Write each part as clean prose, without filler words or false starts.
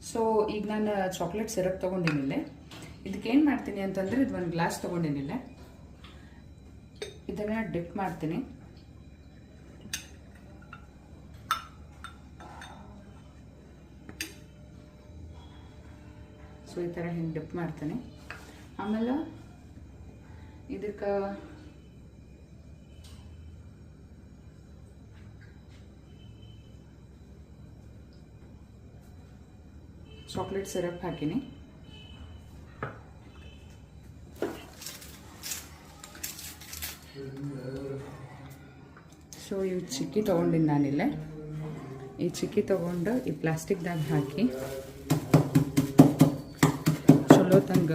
So ಈಗ ನಾನು chocolate syrup ತೊಗೊಂಡಿನಿಲ್ಲೇ. ಇದಕ್ಕೇನು ಮಾಡ್ತೀನಿ ಅಂತಂದರೆ ಇದು ಒಂದು ಗ್ಲಾಸ್ ತೊಗೊಂಡಿನಿಲ್ಲೇ. ಇದನ್ನು ಡಿಪ್ ಮಾಡ್ತೀನಿ. ಸೊ ಈ ಥರ ಹಿಂಗೆ ಡಿಪ್ ಮಾಡ್ತೀನಿ. ಆಮೇಲೆ ಇದಕ್ಕೆ ಚಾಕ್ಲೇಟ್ ಸಿರಪ್ ಹಾಕಿನಿ. ಸೊ ಇವು ಚಿಕ್ಕಿ ತೊಗೊಂಡಿನಿ ನಾನಿಲ್ಲೇ. ಈ ಚಿಕ್ಕಿ ತೊಗೊಂಡು ಈ ಪ್ಲಾಸ್ಟಿಕ್ದಾಗ ಹಾಕಿ ಚಲೋ ತಂಗ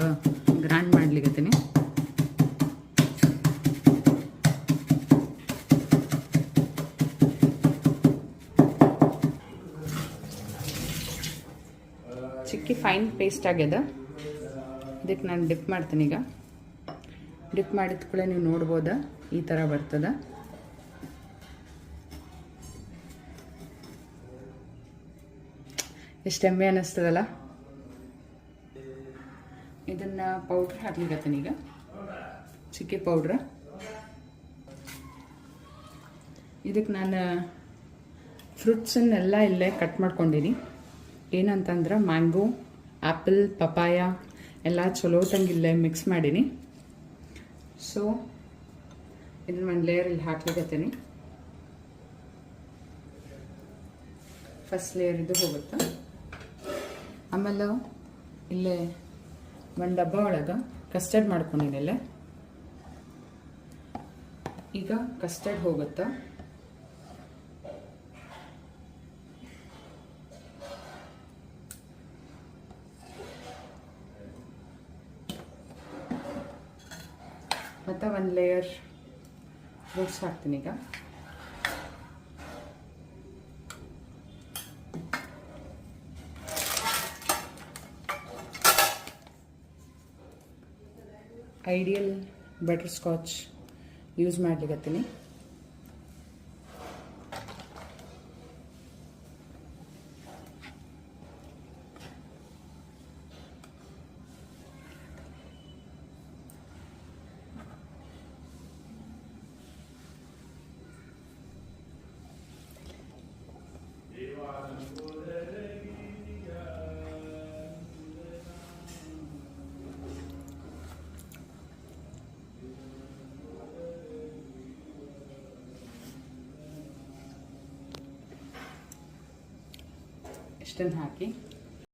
ಗ್ರೈಂಡ್ ಮಾಡ್ಲಿಕತ್ತೀನಿ. ಚಿಕ್ಕಿ ಫೈನ್ ಪೇಸ್ಟ್ ಆಗ್ಯದ. ಇದಕ್ಕೆ ನಾನು ಡಿಪ್ ಮಾಡ್ತೀನಿ. ಈಗ ಡಿಪ್ ಮಾಡಿದ ಕೂಡ ನೀವು ನೋಡ್ಬೋದ ಈ ಥರ ಬರ್ತದ. ಎಷ್ಟು ಎಮ್ಮೆ ಅನ್ನಿಸ್ತದಲ್ಲ. ಇದನ್ನು ಪೌಡ್ರ್ ಹಾಕ್ಲಿಕತ್ತೀನಿ. ಈಗ ಚಿಕ್ಕಿ ಪೌಡ್ರ. ಇದಕ್ಕೆ ನಾನು ಫ್ರೂಟ್ಸನ್ನೆಲ್ಲ ಇಲ್ಲೇ ಕಟ್ ಮಾಡ್ಕೊಂಡಿನಿ. ಏನಂತಂದ್ರೆ ಮ್ಯಾಂಗೋ, ಆ್ಯಪಲ್, ಪಪಾಯ ಎಲ್ಲ ಚಲೋ ತಂಗಿಲ್ಲೇ ಮಿಕ್ಸ್ ಮಾಡೀನಿ. ಸೊ ಇದನ್ನು ಒಂದು ಲೇಯರ್ ಇಲ್ಲಿ ಹಾಕ್ಲಿಕತ್ತೀನಿ. ಫಸ್ಟ್ ಲೇಯರ್ ಇದು ಹೋಗುತ್ತೆ. ಆಮೇಲೆ ಇಲ್ಲೇ ಒಂದು ಡಬ್ಬ ಒಳಗೆ ಕಸ್ಟರ್ಡ್ ಮಾಡ್ಕೊಂಡಿದ್ದೆಲ್ಲ. ಈಗ ಕಸ್ಟರ್ಡ್ ಹೋಗುತ್ತೆ. ಮತ್ತು ಒಂದು ಲೇಯರ್ ಫ್ರೂಟ್ಸ್ ಹಾಕ್ತೀನಿ. ಈಗ ಐಡಿಯಲ್ ಬಟರ್ ಸ್ಕಾಚ್ ಯೂಸ್ ಮಾಡ್ಲಿಕತ್ತೀನಿ. ಇಷ್ಟನ್ನು ಹಾಕಿ